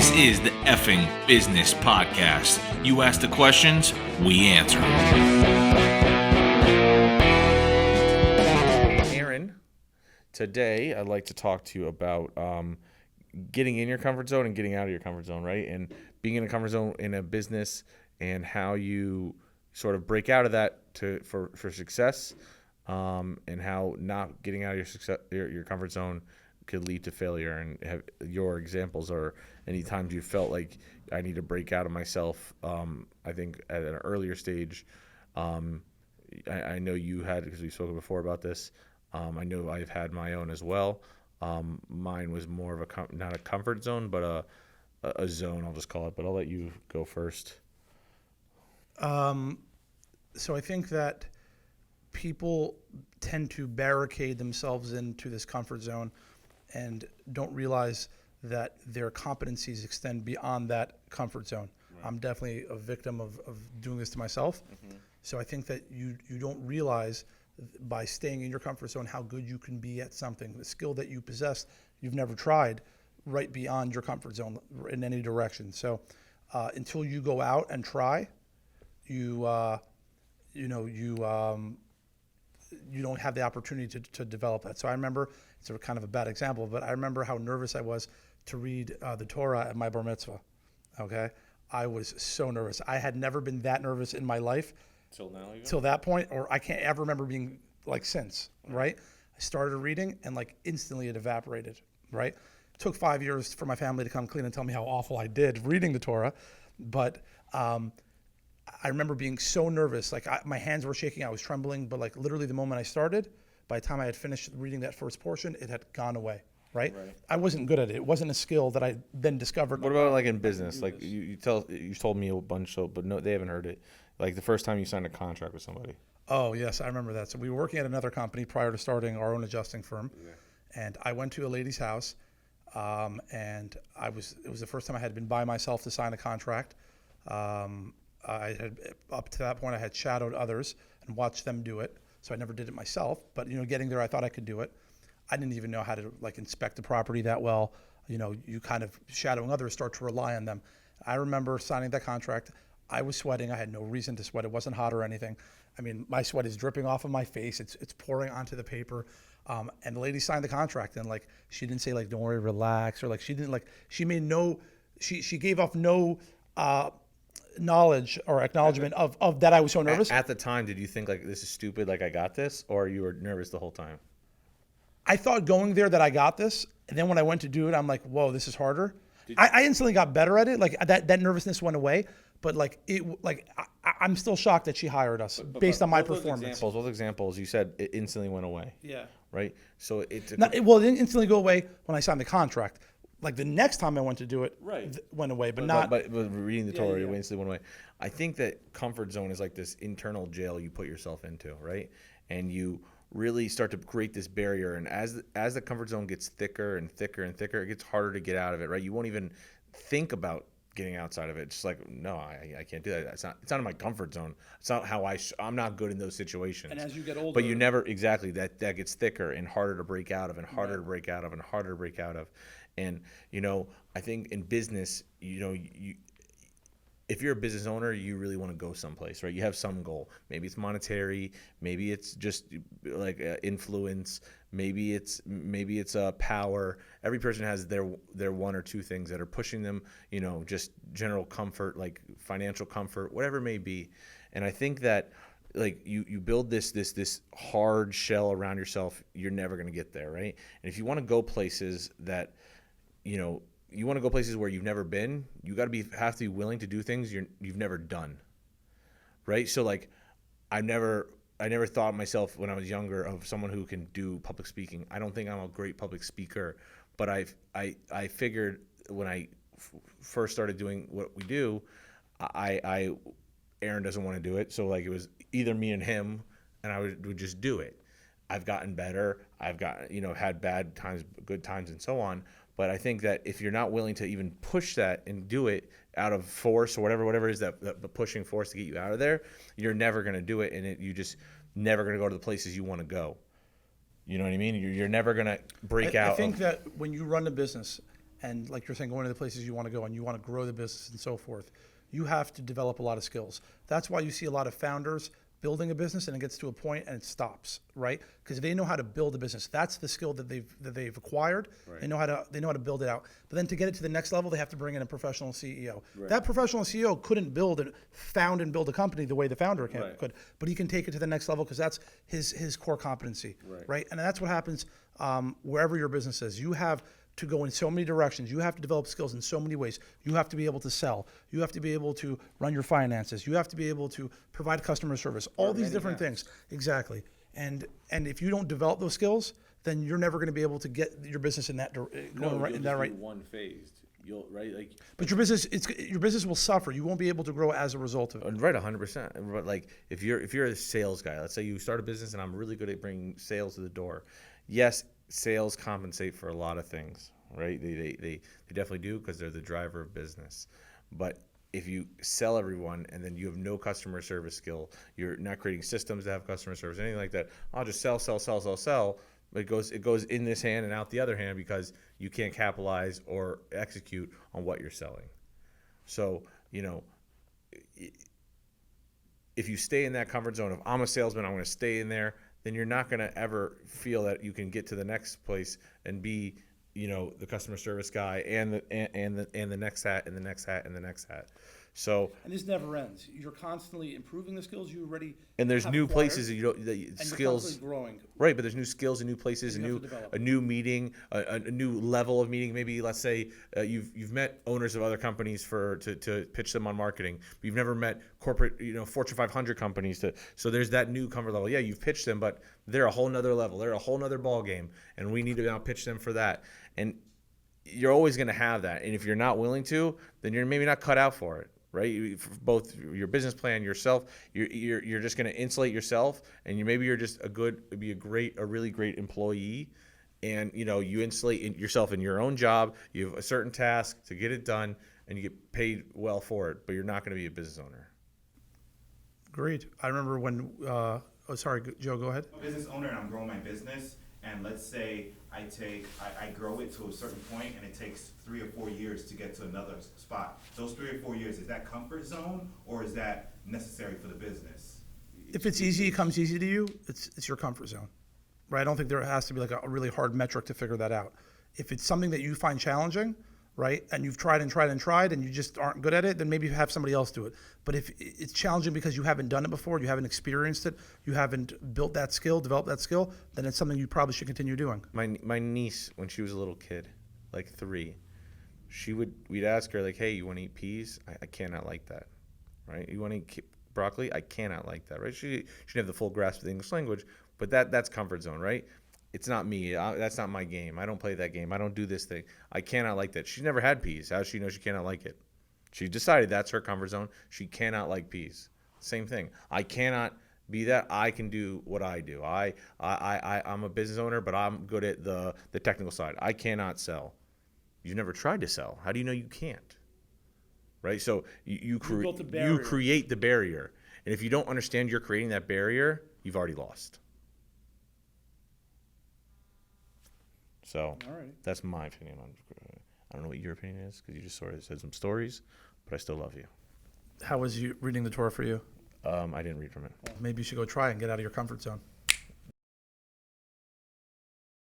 This is the Effing Business Podcast. You ask the questions, we answer. Aaron, today I'd like to talk to you about getting in your comfort zone and getting out of your comfort zone, right? And being in a comfort zone in a business and how you sort of break out of that for success, and how not getting out of your comfort zone could lead to failure, and have your examples or any times you felt like I need to break out of myself. I think at an earlier stage, I know you had, because we've spoken before about this. I know I've had my own as well. Mine was more of not a comfort zone, but a zone, I'll just call it. But I'll let you go first. So I think that people tend to barricade themselves into this comfort zone and don't realize that their competencies extend beyond that comfort zone. Right. I'm definitely a victim of doing this to myself. Mm-hmm. So I think that you don't realize by staying in your comfort zone how good you can be at something. The skill that you possess, you've never tried, right beyond your comfort zone in any direction. So until you go out and try, you don't have the opportunity to develop that. So I remember, it's a kind of a bad example, but I remember how nervous I was to read the Torah at my bar mitzvah. Okay, I was so nervous. I had never been that nervous in my life till that point, or I can't ever remember being like since. Right, I started reading and like instantly it evaporated. Right, it took 5 years for my family to come clean and tell me how awful I did reading the Torah, but I remember being so nervous, like my hands were shaking, I was trembling, but like literally the moment I started, by the time I had finished reading that first portion, it had gone away, right? I wasn't good at it. It wasn't a skill that I then discovered. What about like in business? Like you told me a bunch, but no, they haven't heard it. Like the first time you signed a contract with somebody. Oh, yes, I remember that. So we were working at another company prior to starting our own adjusting firm, and I went to a lady's house, and it was the first time I had been by myself to sign a contract. I had, up to that point, I had shadowed others and watched them do it. So I never did it myself, but getting there, I thought I could do it. I didn't even know how to like inspect the property that well. You kind of shadowing others, start to rely on them. I remember signing that contract. I was sweating. I had no reason to sweat. It wasn't hot or anything. I mean, my sweat is dripping off of my face. It's pouring onto the paper. And the lady signed the contract, and like she didn't say like don't worry, relax, or like she didn't like she gave off no knowledge or acknowledgement of that I was so nervous. At the time, did you think like this is stupid, like I got this, or you were nervous the whole time? I thought going there that I got this, and then when I went to do it, I'm like, whoa, this is harder. I instantly got better at it. Like that nervousness went away, but like I'm still shocked that she hired us based on my performance. Both examples, you said it instantly went away. Yeah. Right. So it didn't instantly go away when I signed the contract. Like the next time I went to do it, went away, but reading the Torah, it instantly went away. I think that comfort zone is like this internal jail you put yourself into, right? And you really start to create this barrier. And as the comfort zone gets thicker and thicker and thicker, it gets harder to get out of it, right? You won't even think about getting outside of it. It's just like, no, I can't do that. It's not in my comfort zone. It's not how I'm not good in those situations. And as you get older, but you never exactly that gets thicker and harder to break out of, and harder to break out of, and harder to break out of. And I think in business, if you're a business owner, you really want to go someplace, right? You have some goal. Maybe it's monetary. Maybe it's just like influence. Maybe it's power. Every person has their one or two things that are pushing them. Just general comfort, like financial comfort, whatever it may be. And I think that like you build this hard shell around yourself, you're never going to get there, right? And if you want to go places that you want to go places where you've never been, you got to have to be willing to do things you've never done, right? So like, I never thought of myself when I was younger of someone who can do public speaking. I don't think I'm a great public speaker, but I figured when I first started doing what we do, Aaron doesn't want to do it, so like it was either me and him, and I would just do it. I've gotten better. I've got had bad times, good times, and so on. But I think that if you're not willing to even push that and do it out of force or whatever it is that the pushing force to get you out of there, you're never going to do it, and you just never going to go to the places you want to go. You know what I mean? You're never going to break out. I think that when you run a business and like you're saying, going to the places you want to go and you want to grow the business and so forth, you have to develop a lot of skills. That's why you see a lot of founders building a business and it gets to a point and it stops, right? Because they know how to build a business. That's the skill that they've acquired. Right. They know how to build it out. But then to get it to the next level, they have to bring in a professional CEO. Right. That professional CEO couldn't found and build a company the way the founder could, but he can take it to the next level because that's his core competency, right? And that's what happens wherever your business is. You have to go in so many directions. You have to develop skills in so many ways. You have to be able to sell. You have to be able to run your finances. You have to be able to provide customer service. All these different things. Exactly. And if you don't develop those skills, then you're never going to be able to get your business in that One phased. You'll like. But your business will suffer. You won't be able to grow as a result of it. Right, 100%. But like if you're a sales guy, let's say you start a business and I'm really good at bringing sales to the door. Yes, sales compensate for a lot of things, right? They definitely do because they're the driver of business. But if you sell everyone and then you have no customer service skill, you're not creating systems to have customer service, anything like that. I'll just sell. It goes in this hand and out the other hand because you can't capitalize or execute on what you're selling. So, if you stay in that comfort zone of I'm a salesman, I'm going to stay in there, then you're not going to ever feel that you can get to the next place and be, the customer service guy and the next hat and the next hat and the next hat. So and this never ends. You're constantly improving the skills you already. And there's new acquired, places that and skills. you're constantly growing. Right, but there's new skills and new places, You have to a develop. new meeting, a new level of meeting. Maybe let's say you've met owners of other companies to pitch them on marketing. But you've never met corporate, Fortune 500 companies so there's that new comfort level. Yeah, you've pitched them, but they're a whole nother level. They're a whole nother ball game, and we need to now pitch them for that. And you're always going to have that. And if you're not willing to, then you're maybe not cut out for it. Right, both your business plan, yourself, you're just going to insulate yourself, and you're just a really great employee, and you insulate yourself in your own job. You have a certain task to get it done, and you get paid well for it. But you're not going to be a business owner. Agreed. I remember when. Sorry, Joe. Go ahead. I'm a business owner and I'm growing my business, and let's say I grow it to a certain point and it takes 3 or 4 years to get to another spot. Those 3 or 4 years, is that comfort zone or is that necessary for the business? If it's easy, it comes easy to you. It's your comfort zone, right? I don't think there has to be like a really hard metric to figure that out. If it's something that you find challenging, right, and you've tried and you just aren't good at it, then maybe have somebody else do it. But if it's challenging because you haven't done it before, you haven't experienced it, you haven't built that skill, developed that skill, then it's something you probably should continue doing. My niece, when she was a little kid, like 3, we'd ask her like, hey, you want to eat peas? I cannot like that, right? You want to eat broccoli? I cannot like that, right? She didn't have the full grasp of the English language, but that's comfort zone, right? It's not me. That's not my game. I don't play that game. I don't do this thing. I cannot like that. She's never had peas. How does she know she cannot like it? She decided that's her comfort zone. She cannot like peas. Same thing. I cannot be that. I can do what I do. I'm a business owner, but I'm good at the technical side. I cannot sell. You've never tried to sell. How do you know you can't? Right? So you create the barrier. And if you don't understand you're creating that barrier, you've already lost. So that's my opinion on. I don't know what your opinion is because you just sort of said some stories, but I still love you. How was you reading the Torah for you? I didn't read from it. Maybe you should go try and get out of your comfort zone.